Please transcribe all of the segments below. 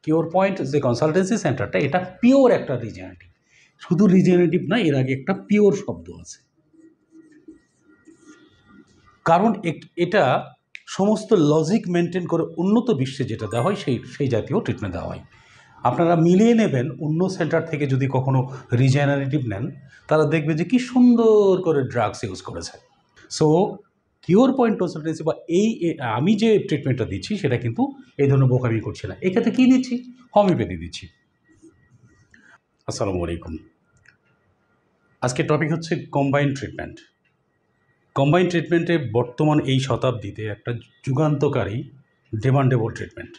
Cure point যে consultancy সেন্টারটা, এটা পিওর একটা রিজেনারেটিভ। শুধু রিজেনারেটিভ না, এর আগে একটা পিওর শব্দ আছে, কারণ এটা সমস্ত লজিক মেনটেন করে উন্নত বিশ্বে যেটা দেওয়া হয় সেই জাতীয় ট্রিটমেন্ট দেওয়া হয়। আপনারা মিলিয়ে নেবেন, অন্য সেন্টার থেকে যদি কখনো রিজেনারেটিভ নেন, তারা দেখবে যে কি সুন্দর করে ড্রাগস ইউজ করেছে। সো কিওর পয়েন্ট কনসালটেন্সি বা আমি যে ট্রিটমেন্টটা দিচ্ছি সেটা কিন্তু এই ধরনের বোকামি করছি না। এক্ষেত্রে কী দিচ্ছি? হোমিওপ্যাথি দিচ্ছি। আসসালামু আলাইকুম। আজকের টপিক হচ্ছে কম্বাইন্ড ট্রিটমেন্ট। কম্বাইন্ড ট্রিটমেন্টে বর্তমান এই শতাব্দীতে একটা যুগান্তকারী ডিমান্ডেবল ট্রিটমেন্ট।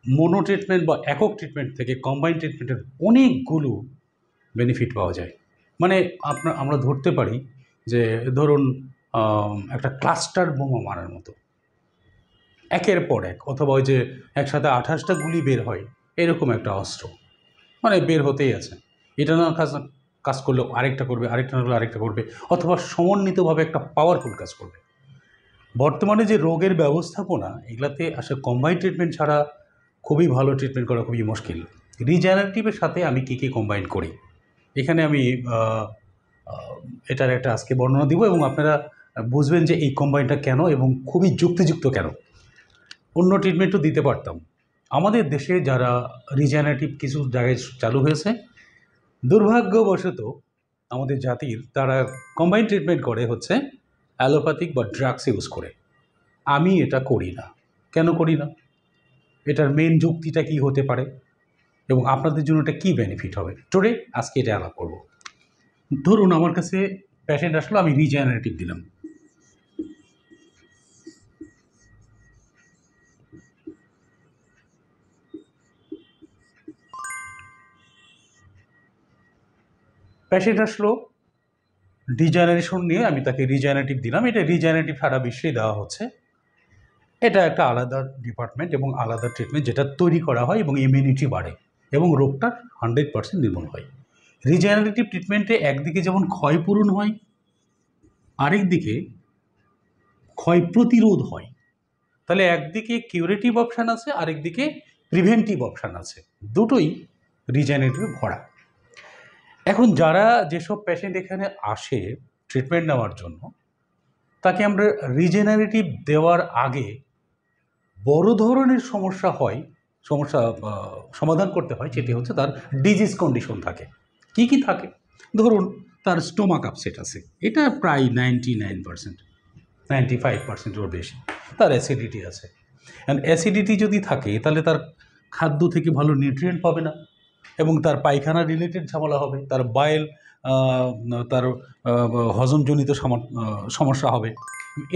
মোনো ট্রিটমেন্ট বা একক ট্রিটমেন্ট থেকে কম্বাইন্ড ট্রিটমেন্টের অনেকগুলো বেনিফিট পাওয়া যায়। মানে আমরা ধরতে পারি যে ধরুন একটা ক্লাস্টার বোমা মারার মতো, একের পর এক, অথবা ওই যে একসাথে 28টা গুলি বের হয়, এরকম একটা অস্ত্র মানে বের হতেই আছে। এটা না কাজ করলে আরেকটা করবে, আরেকটা না করলে আরেকটা করবে, অথবা সমন্বিতভাবে একটা পাওয়ারফুল কাজ করবে। বর্তমানে যে রোগের ব্যবস্থাপনা, এগুলাতে আসলে কম্বাইন্ড ট্রিটমেন্ট ছাড়া খুবই ভালো ট্রিটমেন্ট করা খুবই মুশকিল। রিজেনারেটিভের সাথে আমি কী কম্বাইন করি, এখানে আমি এটার একটা আজকে বর্ণনা দিব, এবং আপনারা বুঝবেন যে এই কম্বাইনটা কেন এবং খুবই যুক্তিযুক্ত কেন। অন্য ট্রিটমেন্টও দিতে পারতাম। আমাদের দেশে যারা রিজেনারেটিভ কিছু জায়গায় চালু হয়েছে, দুর্ভাগ্যবশত আমাদের জাতির তারা কম্বাইন ট্রিটমেন্ট করে হচ্ছে অ্যালোপ্যাথিক বা ড্রাগস ইউজ করে। আমি এটা করি না। কেন করি না? এটার মেন যুক্তিটা কি হতে পারে এবং আপনাদের জন্য এটা কী বেনিফিট হবে, টুডে আজকে এটা আলাপ করব। ধরুন আমার কাছে পেশেন্ট আসলো, আমি রিজেনারেটিভ দিলাম। পেশেন্ট আসলো ডিজেনারেশন নিয়ে, আমি তাকে রিজেনারেটিভ দিলাম। এটা রিজেনারেটিভ সারা বিশ্বেই দেওয়া হচ্ছে। এটা একটা আলাদা ডিপার্টমেন্ট এবং আলাদা ট্রিটমেন্ট যেটা তৈরি করা হয় এবং ইমিউনিটি বাড়ে এবং রোগটা 100% নির্মূল হয়। রিজেনারেটিভ ট্রিটমেন্টে একদিকে যেমন ক্ষয়পূরণ হয়, আরেক দিকে ক্ষয় প্রতিরোধ হয়। তাহলে একদিকে কিউরেটিভ অপশান আছে, আরেকদিকে প্রিভেন্টিভ অপশান আছে, দুটোই রিজেনারেটিভে ভরা। এখন যারা যেসব পেশেন্ট এখানে আসে ট্রিটমেন্ট নেওয়ার জন্য, তাকে আমরা রিজেনারেটিভ দেওয়ার আগে বড় ধরনের সমস্যা সমাধান করতে হয়, যেটি হচ্ছে তার ডিজিজ কন্ডিশন থাকে। কি কি থাকে? ধরুন তার স্টোমাক আপসেট আছে, এটা প্রায় 99%, 95%-এরও বেশি। তার অ্যাসিডিটি আছে, অ্যান্ড অ্যাসিডিটি যদি থাকে তাহলে তার খাদ্য থেকে ভালো নিউট্রিয়েন্ট পাবে না এবং তার পায়খানা রিলেটেড ঝামেলা হবে, তার বাইল তার হজমজনিত সমস্যা হবে।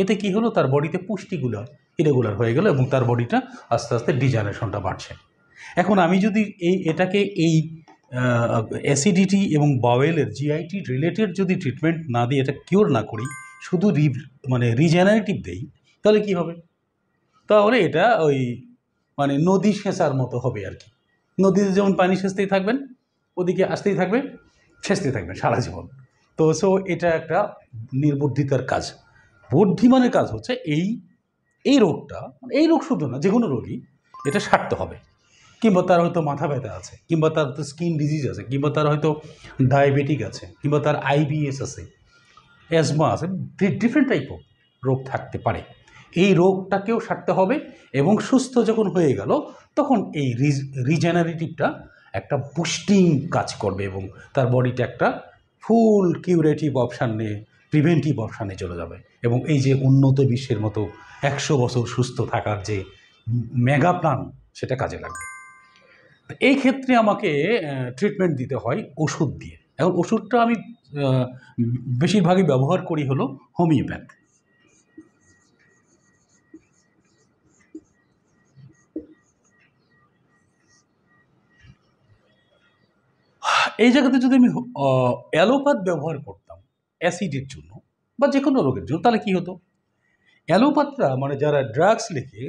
এতে কি হলো, তার বডিতে পুষ্টিগুলো ইরেগুলার হয়ে গেল এবং তার বডিটা আস্তে আস্তে ডিজেনারেশনটা বাড়ছে। এখন আমি যদি এটাকে অ্যাসিডিটি এবং বাওয়েলের জিআইটি রিলেটেড যদি ট্রিটমেন্ট না দিয়ে এটা কিওর না করি, শুধু রিজেনারেটিভ দেই, তাহলে কি হবে? তাহলে এটা নদী সেচার মতো হবে আর কি। নদীতে যেমন পানি সেচতেই থাকবেন, ওদিকে আসতেই থাকবে, সেচতেই থাকবেন সারা জীবন। তো এটা একটা নির্বুদ্ধিতার কাজ। বুদ্ধিমানের কাজ হচ্ছে এই রোগটা, এই রোগ শুধু না, যে কোনো রোগই এটা সারতে হবে। কিংবা তার হয়তো মাথা ব্যথা আছে, কিংবা তার হয়তো স্কিন ডিজিজ আছে, কিংবা তার হয়তো ডায়াবেটিক আছে, কিংবা তার আইবিএস আছে, অ্যাজমা আছে, ডিফারেন্ট টাইপ অফ রোগ থাকতে পারে। এই রোগটাকেও সারতে হবে এবং সুস্থ যখন হয়ে গেল তখন এই রিজেনারেটিভটা একটা বুস্টিং কাজ করবে এবং তার বডিটা একটা ফুল কিউরেটিভ অপশান নিয়ে প্রিভেন্টিভ অপশানে চলে যাবে এবং এই যে উন্নত বিশ্বের মতো 100 বছর সুস্থ থাকার যে মেগা প্ল্যান, সেটা কাজে লাগবে। এই ক্ষেত্রে আমাকে ট্রিটমেন্ট দিতে হয় ওষুধ দিয়ে। এখন ওষুধটা আমি বেশিরভাগই ব্যবহার করি হলো হোমিওপ্যাথ। এই জায়গাতে যদি আমি অ্যালোপ্যাথ ব্যবহার করতাম অ্যাসিডের জন্য বা যে কোনো রোগের জন্য, তাহলে কি হতো? অ্যালোপ্যাথরা মানে যারা ড্রাগস লেখে,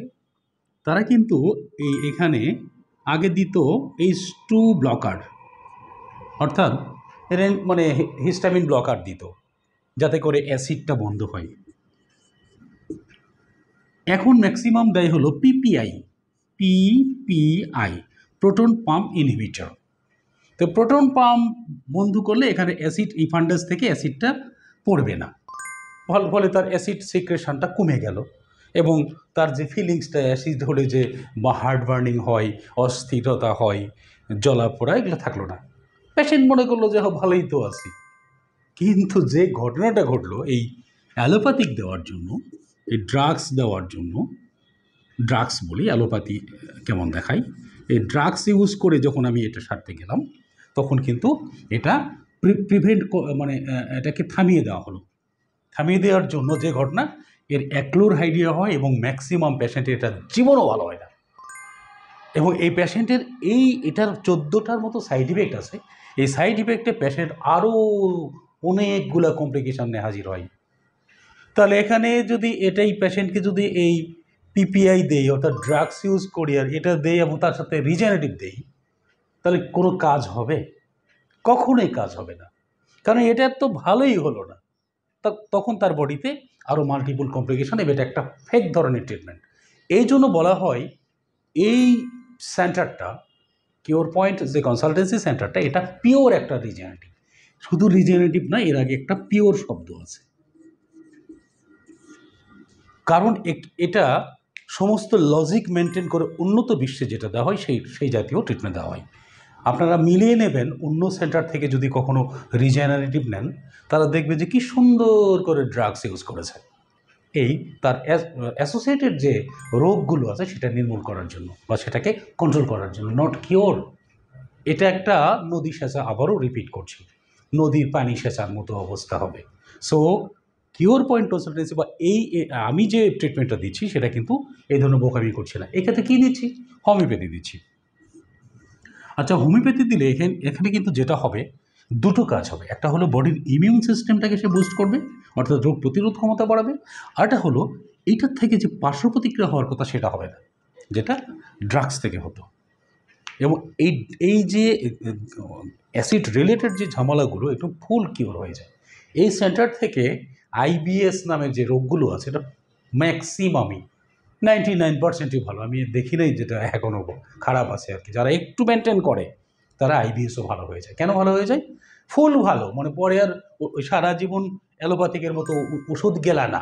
তারা কিন্তু এখানে আগে দিত H2 ব্লকার, অর্থাৎ হিস্টামিন ব্লকার দিত যাতে করে অ্যাসিডটা বন্ধ হয়। এখন ম্যাক্সিমাম দেয় হলো PPI, PPI, proton pump inhibitor. তো প্রোটন পাম্প বন্ধ করলে এখানে অ্যাসিড, এই ফান্ডাস থেকে অ্যাসিডটা পড়বে না, ফলে তার অ্যাসিড সিক্রেশনটা কমে গেল এবং তার যে ফিলিংসটা অ্যাসিড হলে যে বা হার্ট বার্নিং হয়, অস্থিরতা হয়, জ্বলাপোড়া, এগুলো থাকলো না। পেশেন্ট মনে করলো যে ভালোই তো আছি। কিন্তু যে ঘটনাটা ঘটলো এই অ্যালোপ্যাথিক দেওয়ার জন্য, এই ড্রাগস দেওয়ার জন্য, ড্রাগস বলি, অ্যালোপ্যাথি কেমন দেখাই, এই ড্রাগস ইউজ করে যখন আমি এটা সারতে গেলাম তখন কিন্তু এটা প্রিভেন্ট মানে এটাকে থামিয়ে দেওয়া হলো। থামিয়ে দেওয়ার জন্য যে ঘটনা, এর অ্যাক্লোরহাইডিয়া হয় এবং ম্যাক্সিমাম পেশেন্টের এটা জীবনও ভালো হয় না। এবং এই পেশেন্টের এটার 14টার মতো সাইড ইফেক্ট আছে। এই সাইড ইফেক্টে পেশেন্ট আরও অনেকগুলো কমপ্লিকেশন নিয়ে হাজির হয়। তাহলে এখানে যদি এটাই পেশেন্টকে যদি এই PPI দেই, অর্থাৎ ড্রাগস ইউজ করি, আর এটা দেই এবং তার সাথে রিজেনারেটিভ দেই, তাহলে কোনো কাজ হবে? কখনোই কাজ হবে না, কারণ এটা তো ভালোই হলো না। তখন তার বডিতে আরও মাল্টিপল কমপ্লিকেশন, এবং এটা একটা ফেক ধরনের ট্রিটমেন্ট। এই জন্য বলা হয় এই সেন্টারটা, কিওর পয়েন্ট যে কনসালটেন্সি সেন্টারটা, এটা পিওর একটা রিজেনারেটিভ। শুধু রিজেনারেটিভ না, এর আগে একটা পিওর শব্দ আছে, কারণ এটা সমস্ত লজিক মেনটেন করে উন্নত বিশ্বে যেটা দেওয়া হয় সেই জাতীয় ট্রিটমেন্ট দেওয়া হয়। আপনারা মিলিয়ে নেবেন, অন্য সেন্টার থেকে যদি কখনো রিজেনারেটিভ নেন, তারা দেখবে যে কি সুন্দর করে ড্রাগস ইউজ করেছে এই তার অ্যাসোসিয়েটেড যে রোগগুলো আছে সেটা নির্মূল করার জন্য বা সেটাকে কন্ট্রোল করার জন্য, নট কিওর। এটা একটা নদী সেচা, আবারও রিপিট করছি, নদীর পানি সেচার মতো অবস্থা হবে। সো কিওর পয়েন্ট কনসালটেন্সি বা আমি যে ট্রিটমেন্টটা দিচ্ছি সেটা কিন্তু এই ধরনের বোকামি করছে না। এক্ষেত্রে কী দিচ্ছি? হোমিওপ্যাথি দিচ্ছি। আচ্ছা, হোমিওপ্যাথি দিলে এখানে কিন্তু যেটা হবে, দুটো কাজ হবে। একটা হলো বডির ইমিউন সিস্টেমটাকে সে বুস্ট করবে, অর্থাৎ রোগ প্রতিরোধ ক্ষমতা বাড়াবে। আরটা হলো এইটার থেকে যে পার্শ্ব প্রতিক্রিয়া হওয়ার কথা সেটা হবে না, যেটা ড্রাগস থেকে হতো। এবং এই যে অ্যাসিড রিলেটেড যে ঝামেলাগুলো একটু ফুল কিওর হয়ে যায় এই সেন্টার থেকে। IBS নামের যে রোগগুলো আছে, এটা ম্যাক্সিমামই 99%ই ভালো। আমি দেখি নাই যেটা এখনও খারাপ আছে আর কি। যারা একটু মেনটেন করে তারা IBSও ভালো হয়ে যায়। কেন ভালো হয়ে যায়? ফুল ভালো, মানে পরে আর সারা জীবন অ্যালোপ্যাথিকের মতো ওষুধ গেলা না,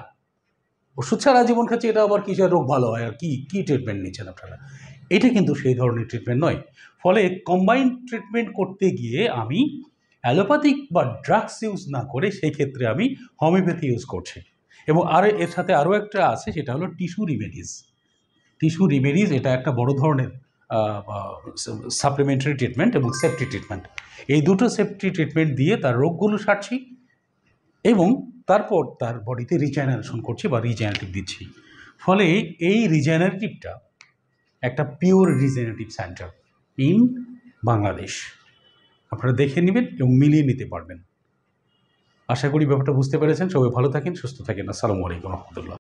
ওষুধ সারা জীবন খাচ্ছে, এটা আবার কিসের রোগ ভালো হয়, আর কি ট্রিটমেন্ট নিচ্ছেন আপনারা? এটা কিন্তু সেই ধরনের ট্রিটমেন্ট নয়। ফলে কম্বাইন্ড ট্রিটমেন্ট করতে গিয়ে আমি অ্যালোপ্যাথিক বা ড্রাগস ইউজ না করে সেই ক্ষেত্রে আমি হোমিওপ্যাথি ইউজ করছি। এবং এর সাথে আরও একটা আছে, সেটা হলো টিস্যু রিমেডিজ। এটা একটা বড় ধরনের সাপ্লিমেন্টারি ট্রিটমেন্ট এবং সেফটি ট্রিটমেন্ট। এই দুটো সেফটি ট্রিটমেন্ট দিয়ে তার রোগগুলো সারছি এবং তারপর তার বডিতে রিজেনারেশন করছি বা রিজেনারেটিভ দিচ্ছি। ফলে এই রিজেনারেটিভটা একটা pure regenerative centre in Bangladesh. আপনারা দেখে নেবেন এবং মিলিয়ে নিতে পারবেন। আশা করি ব্যাপারটা বুঝতে পেরেছেন। সবাই ভালো থাকেন, সুস্থ থাকেন। আসসালামু আলাইকুম রহমতুল্লাহ।